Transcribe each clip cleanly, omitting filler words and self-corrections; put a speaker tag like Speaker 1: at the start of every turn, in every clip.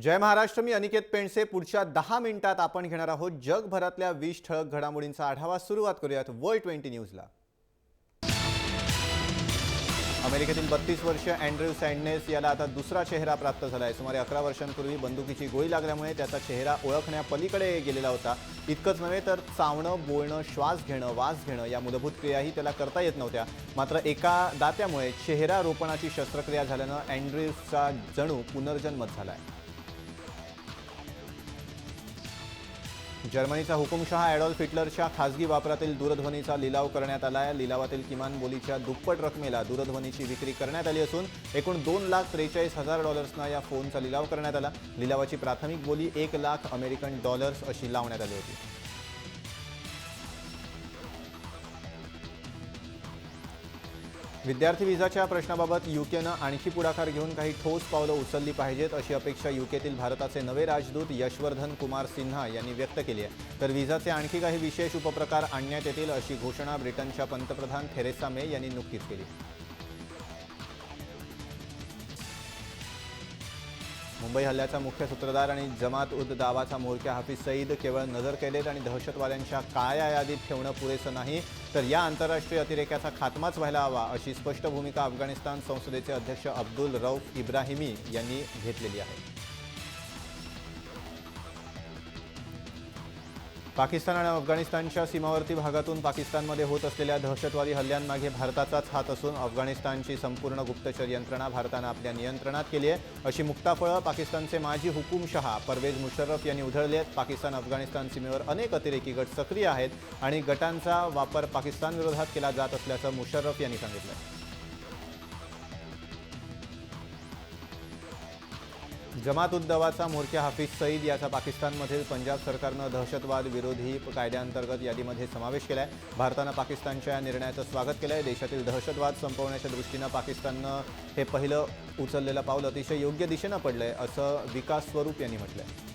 Speaker 1: जय महाराष्ट्र. मी अनिकेत पेंडसे. पुढच्या 10 मिनिटात आपण घेणार आहोत जगभरातल्या 20 ठळक घडामोडींचा आढावा. सुरुवात करूयात वर्ल्ड 20 न्यूजला. अमेरिकेतील 32 वर्षीय अँड्र्यू सँडनेस याला आता दुसरा चेहरा प्राप्त झाला आहे. सुमारे 11 वर्षांपूर्वी बंदुकीची गोळी लागल्यामुळे त्याचा चेहरा ओळखण्यापलीकडे गेलेला होता. इतकंच नव्हे तर चावणं, बोलणं, श्वास घेणं, वास घेणं या मूलभूत क्रियाही त्याला करता येत नव्हत्या. मात्र एका दात्यामुळे चेहरा रोपणाची शस्त्रक्रिया झाल्यानं अँड्र्यूचा जणू पुनर्जन्मच झाला आहे. जर्मनीचा हुकुमशहा ॲडॉल्फ हिटलरच्या खासगी वापरातील दूरध्वनीचा लिलाव करण्यात आला आहे. लिलावातील किमान बोलीच्या दुप्पट रकमेला दूरध्वनीची विक्री करण्यात आली असून एकूण $2,43,000 या फोनचा लिलाव करण्यात आला. लिलावाची प्राथमिक बोली $1,00,000 अशी लावण्यात आली होती. विद्यार्थी व्हिसाच्या प्रश्नाबाबत यूकेनं आणखी पुढाकार घेऊन काही ठोस पावलं उचलली पाहिजेत अशी अपेक्षा यूकेतील भारताचे नवे राजदूत यशवर्धन कुमार सिन्हा यांनी व्यक्त केली आहे. तर व्हिसाचे आणखी काही विशेष उपप्रकार आणण्यात येतील अशी घोषणा ब्रिटनच्या पंतप्रधान थेरेसा मे यांनी नुकतीच केली. मुंबई हल्ल्याचा मुख्य सूत्रधार आणि जमात उद दावाचा म्होरक्या हाफिज सईद केवळ नजरकैदेत आणि दहशतवाद्यांच्या काळ्या यादीत ठेवणं पुरेसं नाही, तर या आंतरराष्ट्रीय अतिरेक्याचा खात्माच व्हायला हवा अशी स्पष्ट भूमिका अफगाणिस्तान संसदेचे अध्यक्ष अब्दुल रऊफ इब्राहिमी यांनी घेतलेली आहे. पाकिस्तान आणि अफगाणिस्तानच्या सीमावर्ती भागातून पाकिस्तानमध्ये होत असलेल्या दहशतवादी हल्ल्यांमागे भारताचाच हात असून अफगाणिस्तानची संपूर्ण गुप्तचर यंत्रणा भारतानं आपल्या नियंत्रणात केली आहे अशी मुक्ताफळं पाकिस्तानचे माजी हुकुमशहा परवेज मुशर्रफ यांनी उधळली आहेत. पाकिस्तान अफगाणिस्तान सीमेवर अनेक अतिरेकी गट सक्रिय आहेत आणि गटांचा वापर पाकिस्तान विरोधात केला जात असल्याचं मुशर्रफ यांनी सांगितलं. जमात उद दावाचा म्होरक्या हाफिज सईद याचा पाकिस्तानमधील पंजाब सरकारनं दहशतवाद विरोधी कायद्याअंतर्गत यादीमध्ये समावेश केला आहे. भारतानं पाकिस्तानच्या या निर्णयाचं स्वागत केलं आहे. देशातील दहशतवाद संपवण्याच्या दृष्टीनं पाकिस्ताननं हे पहिलं उचललेलं पाऊल अतिशय योग्य दिशेनं पडलं आहे असं विकास स्वरूप यांनी म्हटलं आहे.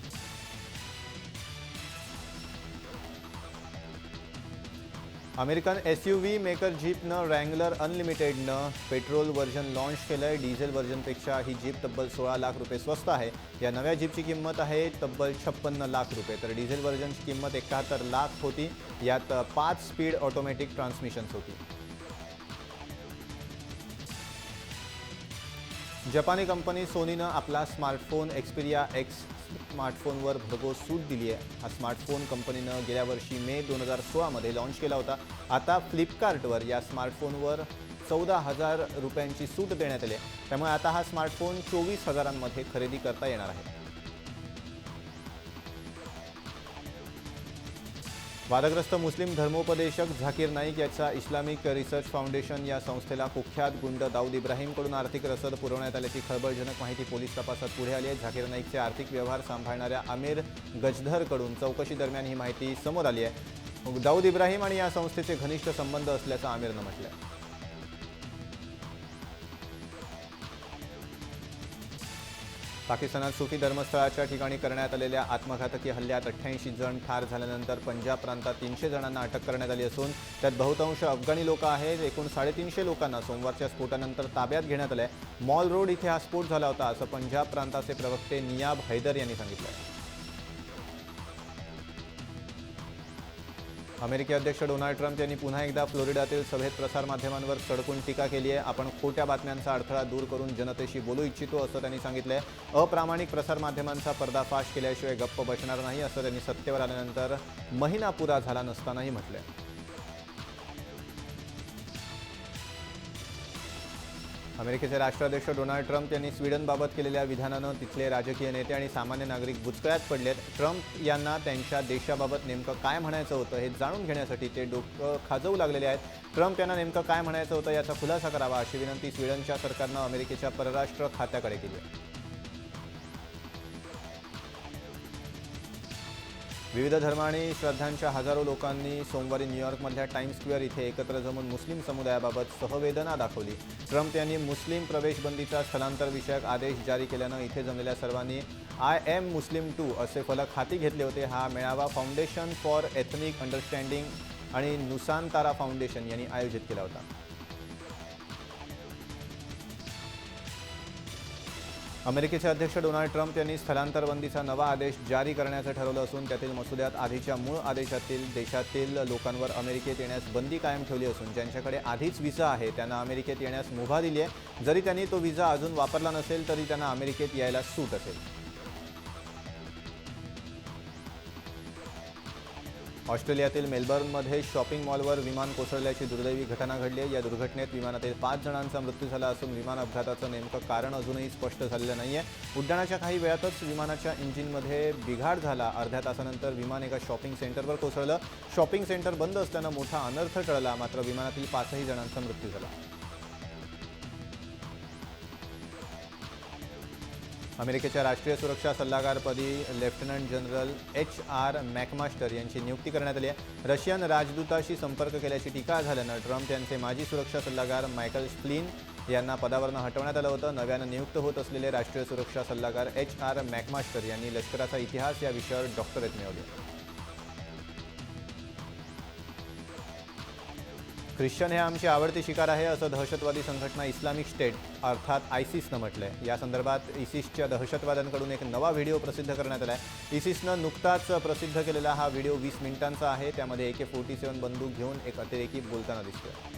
Speaker 1: अमेरिकन SUV मेकर जीपनं रँगलर अनलिमिटेडनं पेट्रोल व्हर्जन लॉन्च केलं आहे. डिझेल व्हर्जनपेक्षा ही जीप तब्बल 16 लाख रुपये स्वस्त आहे. या नव्या जीपची किंमत आहे तब्बल 56 लाख रुपये, तर डिझेल व्हर्जनची किंमत 71 लाख होती. यात 5 स्पीड ऑटोमॅटिक ट्रान्समिशन्स होती. जपानी कंपनी सोनीनं आपला स्मार्टफोन एक्सपिरिया X स्मार्टफोनवर भरघोस सूट दिली आहे. हा स्मार्टफोन कंपनीनं गेल्या वर्षी मे 2016 लॉन्च केला होता. आता फ्लिपकार्टवर या स्मार्टफोनवर 14,000 रुपयांची सूट देण्यात आली आहे. त्यामुळे आता हा स्मार्टफोन 24,000 खरेदी करता येणार आहे. वादग्रस्त मुस्लिम धर्मोपदेशक झाकीर नाईक याचा इस्लामिक रिसर्च फाउंडेशन या संस्थेला कुख्यात गुंड दाऊद इब्राहिमकडून आर्थिक रसद पुरवण्यात आल्याची खळबळजनक माहिती पोलीस तपासात पुढे आली आहे. झाकीर नाईकचे आर्थिक व्यवहार सांभाळणाऱ्या आमिर गजधरकडून चौकशी दरम्यान ही माहिती समोर आली आहे. दाऊद इब्राहिम आणि या संस्थेचे घनिष्ठ संबंध असल्याचं आमिरनं म्हटलं आहे. पाकिस्तानात सुफी धर्मस्थळाच्या ठिकाणी करण्यात आलेल्या आत्मघातकी हल्ल्यात 88 जण ठार झाल्यानंतर पंजाब प्रांतात 300 जणांना अटक करण्यात आली असून त्यात बहुतांश अफगाणी लोक आहेत. एकूण 350 लोकांना सोमवारच्या स्फोटानंतर ताब्यात घेण्यात आलं आहे. मॉल रोड इथे हा स्फोट झाला होता असं पंजाब प्रांताचे प्रवक्ते नियाब हैदर यांनी सांगितलं. अमेरिकी अध्यक्ष डोनाल्ड ट्रम्प यांनी पुन्हा एकदा फ्लोरिडातील सभेत प्रसारमाध्यमांवर सडकून टीका केली आहे. आपण खोट्या बातम्यांचा अडथळा दूर करून जनतेशी बोलू इच्छितो असं त्यांनी सांगितलंय. अप्रामाणिक प्रसारमाध्यमांचा पर्दाफाश केल्याशिवाय गप्प बसणार नाही असं त्यांनी सत्तेवर आल्यानंतर महिना पुरा झाला नसतानाही म्हटलंय. अमेरिकेचे राष्ट्राध्यक्ष डोनाल्ड ट्रम्प यांनी स्वीडनबाबत केलेल्या विधानानं तिथले राजकीय नेते आणि सामान्य नागरिक बुचकळ्यात पडलेत. ट्रम्प यांना त्यांच्या देशाबाबत नेमकं काय म्हणायचं होतं हे जाणून घेण्यासाठी ते डोकं खाजवू लागलेले आहेत. ट्रम्प यांना नेमकं काय म्हणायचं होतं याचा खुलासा करावा अशी विनंती स्वीडनच्या सरकारनं अमेरिकेच्या परराष्ट्र खात्याकडे केली आहे. विविध धर्म आणि श्रद्धांच्या हजारो लोकांनी सोमवारी न्यूयॉर्कमधल्या टाइम्स स्क्वेअर इथे एकत्र जमून मुस्लिम समुदायाबाबत सहवेदना दाखवली. ट्रम्प यांनी मुस्लिम प्रवेशबंदीचा स्थलांतरविषयक आदेश जारी केल्यानं इथे जमलेल्या सर्वांनी आय एम मुस्लिम टू असे फलक हाती घेतले होते. हा मेळावा फाउंडेशन फॉर एथनिक अंडरस्टँडिंग आणि नुसानतारा फाउंडेशन यांनी आयोजित केला होता. अमेरिकेचे अध्यक्ष डोनाल्ड ट्रम्प यांनी स्थलांतर बंदीचा नवा आदेश जारी करण्याचं ठरवलं असून त्यातील मसुद्यात आधीच्या मूळ आदेशातील देशातील लोकांवर अमेरिकेत येण्यास बंदी कायम ठेवली असून ज्यांच्याकडे आधीच व्हिसा आहे त्यांना अमेरिकेत येण्यास मुभा दिली आहे। जरी त्यांनी तो व्हिसा अजून वापरला नसेल तरी त्यांना अमेरिकेत यायला सूट असेल। ऑस्ट्रेलियातील मेलबर्नमध्ये शॉपिंग मॉलवर विमान कोसळल्याची दुर्दैवी घटना घडली आहे। या दुर्घटनेत विमानातील 5 जणांचा मृत्यू झाला असून विमान अपघाताचं नेमकं कारण अजूनही स्पष्ट झालेलं नाहीये। उड्डाणाच्या काही वेळातच विमानाच्या इंजिनमध्ये बिघाड झाला। अर्ध्या तासानंतर विमान एका शॉपिंग सेंटरवर कोसळलं। शॉपिंग सेंटर बंद असल्यानं मोठा अनर्थ टळला, मात्र विमानातील 5ही जणांचा मृत्यू झाला। अमेरिकेच्या राष्ट्रीय सुरक्षा सल्लागारपदी लेफ्टनंट जनरल HR मॅकमास्टर यांची नियुक्ती करण्यात आली आहे। रशियन राजदूताशी संपर्क केल्याची टीका झाल्यानं ट्रम्प यांचे माजी सुरक्षा सल्लागार मायकल स्प्लिन यांना पदावरून हटवण्यात आलं होतं। नव्यानं नियुक्त होत असलेले राष्ट्रीय सुरक्षा सल्लागार HR मॅकमास्टर यांनी लष्कराचा इतिहास या विषयावर डॉक्टरेट मिळवली। ख्रिश्चन हे आमची आवडती शिकार आहे असं दहशतवादी संघटना इस्लामिक स्टेट अर्थात ISISनं म्हटलंय। या संदर्भात ISISच्या दहशतवाद्यांकडून एक नवा व्हिडिओ प्रसिद्ध करण्यात आला आहे। ISISनं नुकताच प्रसिद्ध केलेला हा व्हिडिओ 20 मिनिटांचा आहे। त्यामध्ये AK-47 बंदूक घेऊन एक अतिरेकी बोलताना दिसतोय।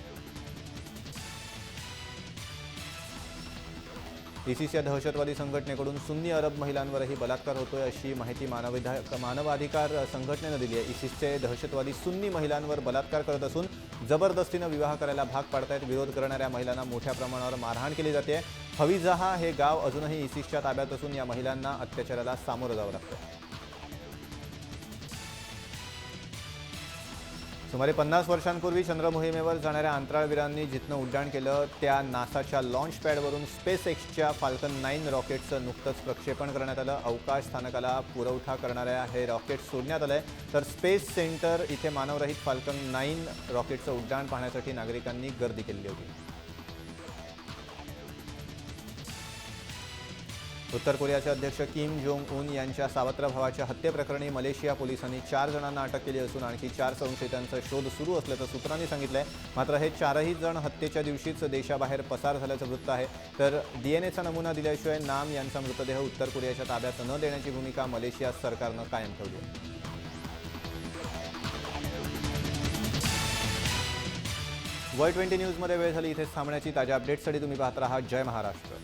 Speaker 1: ISIS या दहशतवादी संघटनेकडून सुन्नी अरब महिलांवरही बलात्कार होतोय अशी माहिती मानवाधिकार संघटनेनं दिली आहे। ISISचे दहशतवादी सुन्नी महिलांवर बलात्कार करत असून जबरदस्तीनं विवाह करायला भाग पाडतायत। विरोध करणाऱ्या महिलांना मोठ्या प्रमाणावर मारहाण केली जाते। हविजाहा हे गाव अजूनही ISISच्या ताब्यात असून या महिलांना अत्याचाराला सामोरं जावं लागतं। सुमारे 50 वर्षांपूर्वी चंद्रमोहिमेवर जाणाऱ्या अंतराळवीरांनी जिथनं उड्डाण केलं त्या नासाच्या लॉन्च पॅडवरून SpaceXच्या फाल्कन 9 रॉकेटचं नुकतंच प्रक्षेपण करण्यात आलं। अवकाश स्थानकाला पुरवठा करणाऱ्या हे रॉकेट सोडण्यात आलंय, तर स्पेस सेंटर इथे मानवरहित फाल्कन 9 रॉकेटचं उड्डाण पाहण्यासाठी नागरिकांनी गर्दी केली होती। उत्तर कोरियाचे अध्यक्ष किम जोंग उन यांच्या सावत्र भावाच्या हत्येप्रकरणी मलेशिया पोलिसांनी 4 जणांना अटक केली असून आणखी 4 संशयितांचा शोध सुरू असल्याचं सूत्रांनी सांगितलंय। मात्र हे 4ही जण हत्येच्या दिवशीच देशाबाहेर पसार झाल्याचं वृत्त आहे। तर DNAचा नमुना दिल्याशिवाय नाम यांचा मृतदेह उत्तर कोरियाच्या ताब्यात न देण्याची भूमिका मलेशिया सरकारनं कायम ठेवली आहे। वर्ल्ड 20 न्यूजमध्ये वेळ झाली इथेच थांबण्याची। ताज्या अपडेट्ससाठी तुम्ही पाहत राहा जय महाराष्ट्र।